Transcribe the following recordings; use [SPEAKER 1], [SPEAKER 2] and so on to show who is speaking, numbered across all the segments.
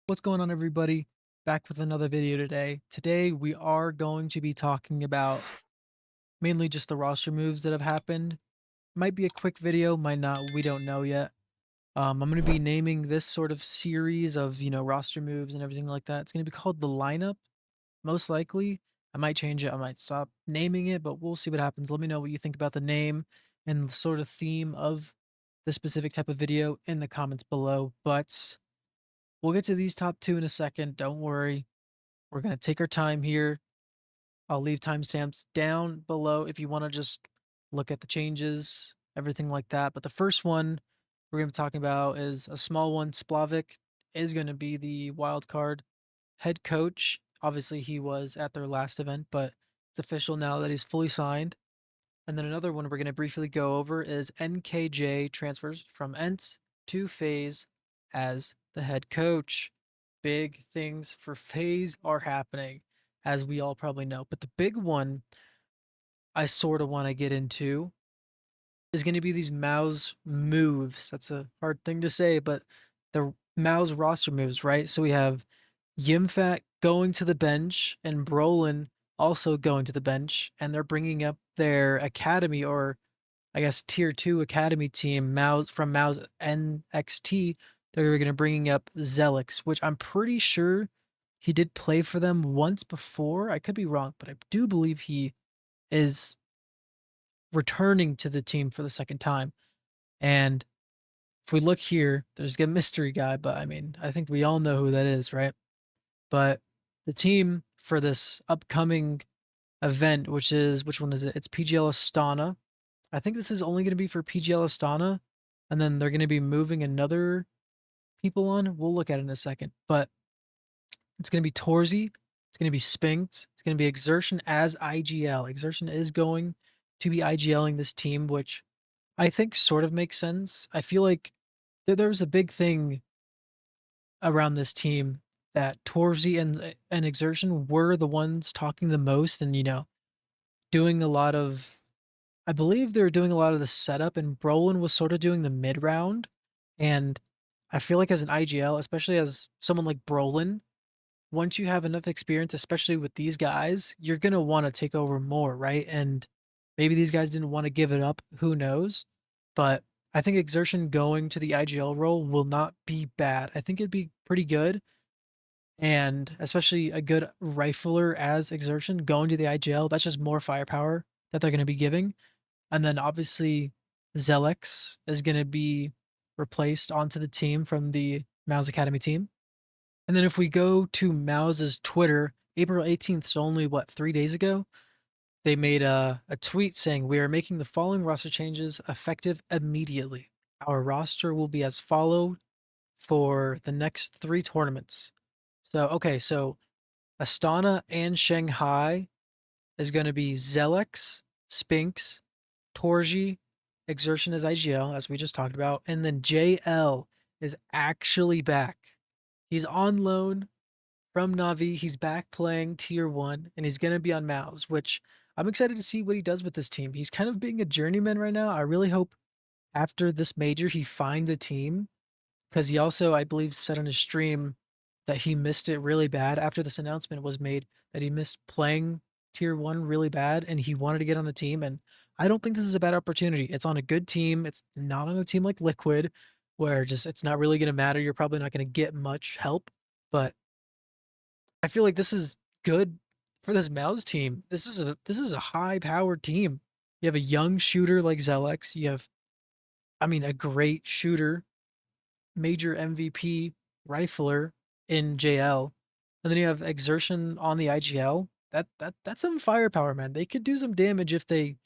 [SPEAKER 1] What's going on, everybody? Back with another video today. Today, we are going to be talking about mainly just the roster moves that have happened. Might be a quick video, might not, we don't know yet. I'm going to be naming this sort of series of, roster moves and everything like that. It's going to be called the lineup, most likely. I might change it, I might stop naming it, but we'll see what happens. Let me know what you think about the name and the sort of theme of the specific type of video in the comments below. But we'll get to these top two in a second. Don't worry. We're going to take our time here. I'll leave timestamps down below if you want to just look at the changes, everything like that. But the first one we're going to be talking about is a small one. Splavik is going to be the wild card head coach. Obviously, he was at their last event, but it's official now that he's fully signed. And then another one we're going to briefly go over is NKJ transfers from ENTS to FaZe as the head coach. Big things for FaZe are happening, as we all probably know. But the big one I sort of want to get into is going to be these Mao's moves. That's a hard thing to say, but the Mao's roster moves, right? So we have Yimfat going to the bench and Brolin also going to the bench, and they're bringing up their academy, or I guess tier 2 academy team, Mao's from Mao's NXT. They're going to bringing up Zelix, which I'm pretty sure he did play for them once before. I could be wrong, but I do believe he is returning to the team for the second time. And if we look here, there's a mystery guy, but I mean, I think we all know who that is, right? But the team for this upcoming event, which one is it? It's PGL Astana. I think this is only going to be for PGL Astana, and then they're going to be moving another people on. We'll look at it in a second, but it's going to be Torzy, it's going to be Spinks, it's going to be Exertion as IGL. Exertion is going to be IGLing this team, which I think sort of makes sense. I feel like there was a big thing around this team that Torzy and Exertion were the ones talking the most, and doing a lot of. I believe they were doing a lot of the setup, and Brolin was sort of doing the mid round. And I feel like as an IGL, especially as someone like Brolin, once you have enough experience, especially with these guys, you're gonna want to take over more, right? And maybe these guys didn't want to give it up. Who knows? But I think Exertion going to the IGL role will not be bad. I think it'd be pretty good. And especially a good rifler as Exertion going to the IGL, that's just more firepower that they're going to be giving. And then obviously Zelix is going to be replaced onto the team from the Mouse Academy team. And then if we go to Mouse's Twitter, April 18th, so only what, 3 days ago, they made a tweet saying, "We are making the following roster changes effective immediately. Our roster will be as follow for the next 3 tournaments." So, okay, so Astana and Shanghai is going to be Zelix, Spinks, Torji, Exertion as IGL, as we just talked about, and then JL is actually back. He's on loan from Navi. He's back playing tier 1, and he's going to be on Mouse, which I'm excited to see what he does with this team. He's kind of being a journeyman right now. I really hope after this major he finds a team, because he also, I believe, said on his stream that he missed it really bad after this announcement was made, that he missed playing tier 1 really bad and he wanted to get on a team. And I don't think this is a bad opportunity. It's on a good team. It's not on a team like Liquid, where just it's not really going to matter. You're probably not going to get much help, but I feel like this is good for this Mouse team. This is a high powered team. You have a young shooter like Zelix. You have, I mean, a great shooter, major MVP rifler in JL, and then you have Exertion on the IGL. That's some firepower, man. They could do some damage if they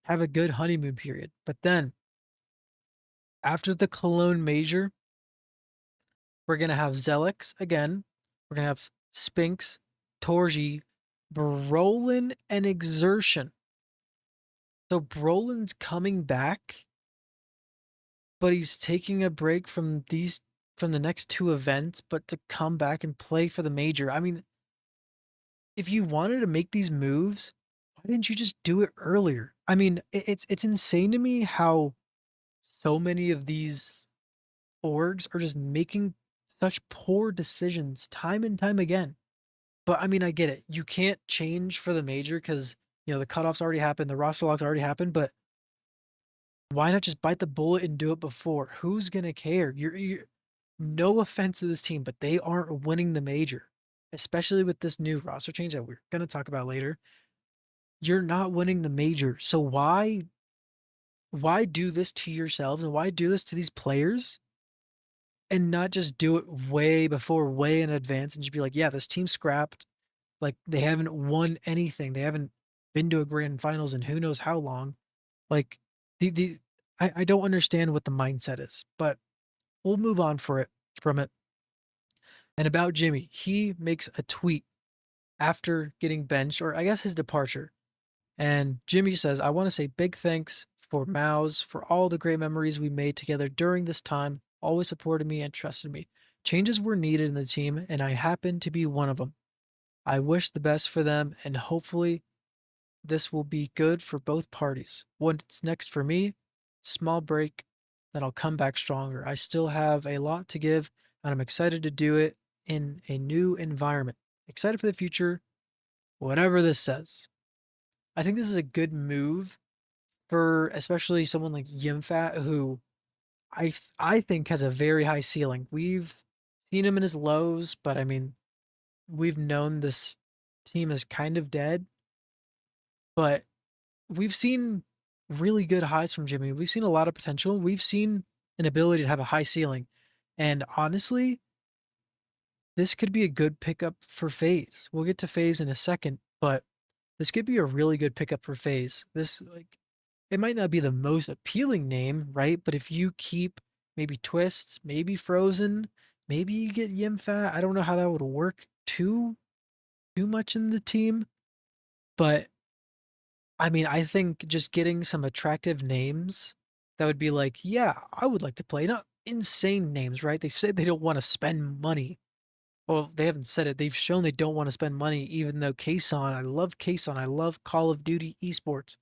[SPEAKER 1] have a good honeymoon period. But then after the Cologne Major, we're gonna have Zelix again. We're gonna have Spinks, Torji, Brolin, and Exertion. So Brolin's coming back, but he's taking a break from the next 2 events, but to come back and play for the major. I mean, if you wanted to make these moves, why didn't you just do it earlier? I mean, it's insane to me how so many of these orgs are just making such poor decisions time and time again. But I mean, I get it. You can't change for the major because, the cutoffs already happened, the roster locks already happened, but why not just bite the bullet and do it before? Who's gonna care? You're no offense to this team, but they aren't winning the major, especially with this new roster change that we're gonna talk about later. You're not winning the major. So why do this to yourselves and why do this to these players and not just do it way before, way in advance and just be like, yeah, this team scrapped. Like they haven't won anything. They haven't been to a grand finals in who knows how long. Like the I don't understand what the mindset is, but we'll move on for it from it. And about Jimmy, he makes a tweet after getting benched, or I guess his departure. And Jimmy says, I want to say big thanks for Mouse for all the great memories we made together during this time, always supported me and trusted me. Changes were needed in the team, and I happen to be one of them. I wish the best for them, and hopefully this will be good for both parties. What's next for me? Small break, then I'll come back stronger. I still have a lot to give, and I'm excited to do it in a new environment. Excited for the future, whatever this says. I think this is a good move for especially someone like Yimfat, who I think has a very high ceiling. We've seen him in his lows, but I mean, we've known this team is kind of dead, but we've seen really good highs from Jimmy. We've seen a lot of potential. We've seen an ability to have a high ceiling. And honestly, this could be a good pickup for FaZe. We'll get to FaZe in a second, but this could be a really good pickup for FaZe. This like it might not be the most appealing name, right? But if you keep maybe Twists, maybe Frozen, maybe you get Yimfat. I don't know how that would work too much in the team, but I mean, I think just getting some attractive names that would be like, yeah, I would like to play. Not insane names, right? They said they don't want to spend money. Well, they haven't said it. They've shown they don't want to spend money, even though Kason, I love Kason. I love Call of Duty esports.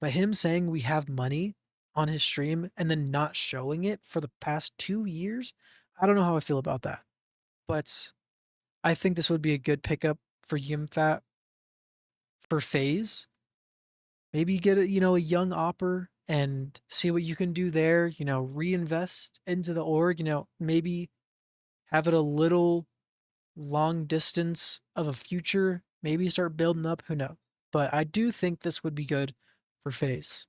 [SPEAKER 1] But him saying we have money on his stream and then not showing it for the past 2 years, I don't know how I feel about that. But I think this would be a good pickup for Yimfat for FaZe. Maybe get a young opper and see what you can do there, reinvest into the org, maybe have it a little long distance of a future, maybe start building up, who knows. But I do think this would be good for FaZe.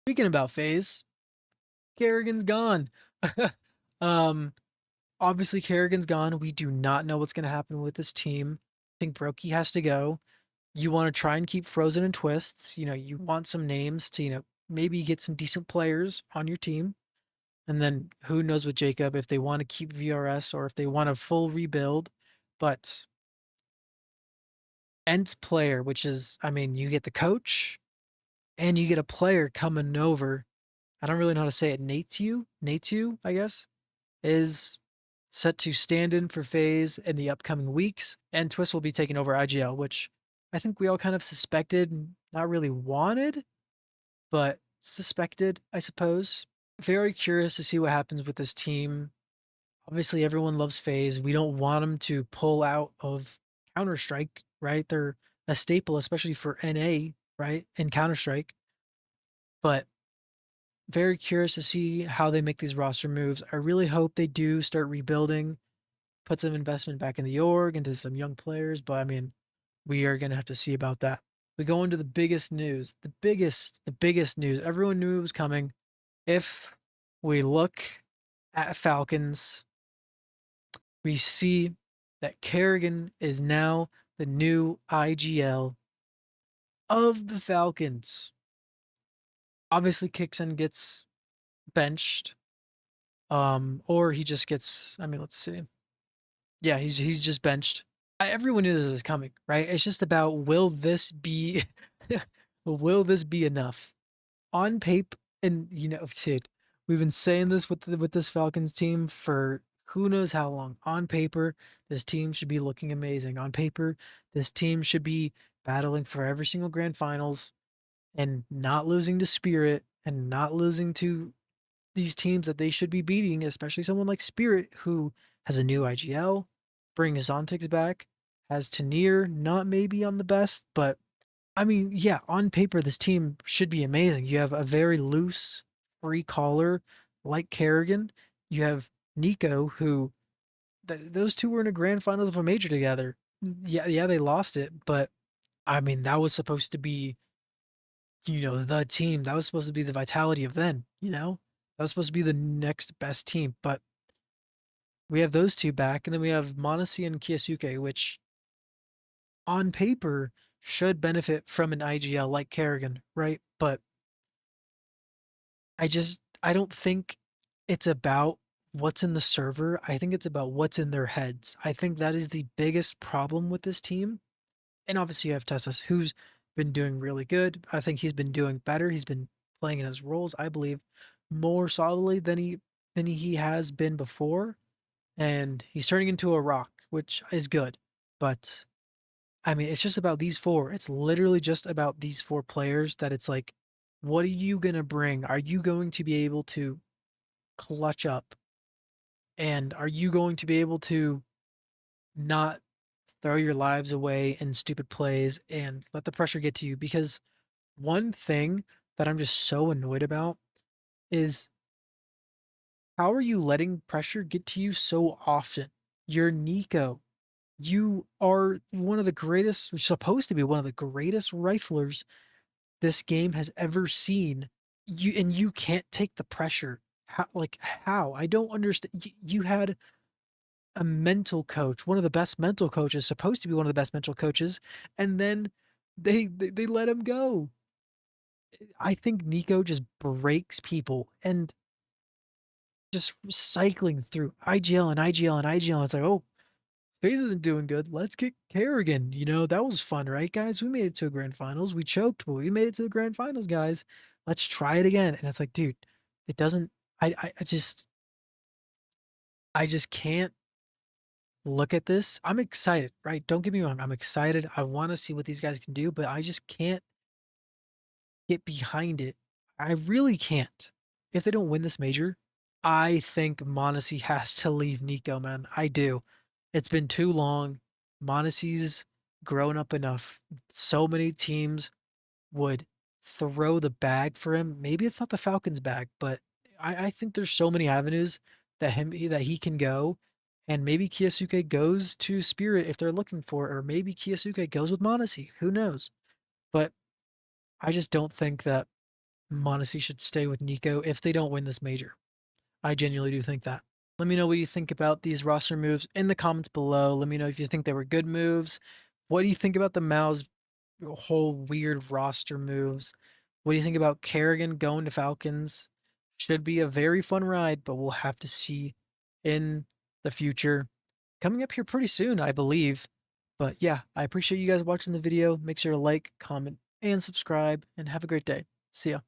[SPEAKER 1] Speaking about FaZe, Karrigan's gone. um, obviously Karrigan's gone. We do not know what's going to happen with this team. I think Brokey has to go. You want to try and keep Frozen and Twists. You want some names to, maybe get some decent players on your team. And then who knows with Jacob if they want to keep VRS or if they want a full rebuild. But Ent's player, which is, I mean, you get the coach and you get a player coming over. I don't really know how to say it. Natu, I guess, is set to stand in for FaZe in the upcoming weeks, and Twist will be taking over IGL, which I think we all kind of suspected, not really wanted, but suspected, I suppose. Very curious to see what happens with this team. Obviously, everyone loves FaZe. We don't want them to pull out of Counter Strike, right? They're a staple, especially for NA, right? And Counter Strike. But very curious to see how they make these roster moves. I really hope they do start rebuilding, put some investment back in the org, into some young players. But I mean, we are going to have to see about that. We go into the biggest news, the biggest news. Everyone knew it was coming. If we look at Falcons, we see that Karrigan is now the new IGL of the Falcons. Obviously, Kixon gets benched, or he just gets. I mean, let's see. Yeah, he's just benched. Everyone knew this was coming, right? It's just about will this be, will this be enough on paper? And shit, we've been saying this with this Falcons team for who knows how long. On paper, this team should be looking amazing. On paper, this team should be battling for every single grand finals and not losing to Spirit and not losing to these teams that they should be beating, especially someone like Spirit who has a new IGL, brings Zontix back, has Tanier, not maybe on the best, but I mean, yeah, on paper, this team should be amazing. You have a very loose, free caller like Karrigan. You have Nico, who those two were in a grand finals of a major together. Yeah, they lost it, but I mean, that was supposed to be, the team. That was supposed to be the vitality of then. That was supposed to be the next best team. But we have those two back, and then we have Monasi and Kiyosuke, which on paper should benefit from an IGL like Karrigan, right? But I don't think it's about what's in the server. I think it's about what's in their heads. I think that is the biggest problem with this team. And obviously you have Tessas, who's been doing really good. I think he's been doing better. He's been playing in his roles, I believe, more solidly than he has been before. And he's turning into a rock, which is good. But I mean, it's just about these four. It's literally just about these four players that it's like, what are you going to bring? Are you going to be able to clutch up? And are you going to be able to not throw your lives away in stupid plays and let the pressure get to you? Because one thing that I'm just so annoyed about is how are you letting pressure get to you so often? You're Nico. You are one of the greatest, supposed to be one of the greatest riflers this game has ever seen. You can't take the pressure. How? I don't understand. You had a mental coach, one of the best mental coaches, supposed to be one of the best mental coaches, and then they let him go. I think Nico just breaks people and just cycling through IGL and IGL and IGL. It's like, oh, FaZe isn't doing good. Let's get Karrigan. That was fun, right, guys? We made it to a grand finals. We choked, but we made it to the grand finals, guys. Let's try it again. And it's like, dude, it doesn't. I just can't look at this. I'm excited, right? Don't get me wrong. I'm excited. I want to see what these guys can do, but I just can't get behind it. I really can't. If they don't win this major, I think Monasi has to leave Nico, man. I do. It's been too long. Monasi's grown up enough. So many teams would throw the bag for him. Maybe it's not the Falcons bag, but I think there's so many avenues that he can go. And maybe Kiyosuke goes to Spirit if they're looking for it, or maybe Kiyosuke goes with Monasi. Who knows? But I just don't think that Mondesi should stay with Nico if they don't win this major. I genuinely do think that. Let me know what you think about these roster moves in the comments below. Let me know if you think they were good moves. What do you think about the Mao's whole weird roster moves? What do you think about Karrigan going to Falcons? Should be a very fun ride, but we'll have to see in the future. Coming up here pretty soon, I believe. But yeah, I appreciate you guys watching the video. Make sure to like, comment, and subscribe, and have a great day. See ya.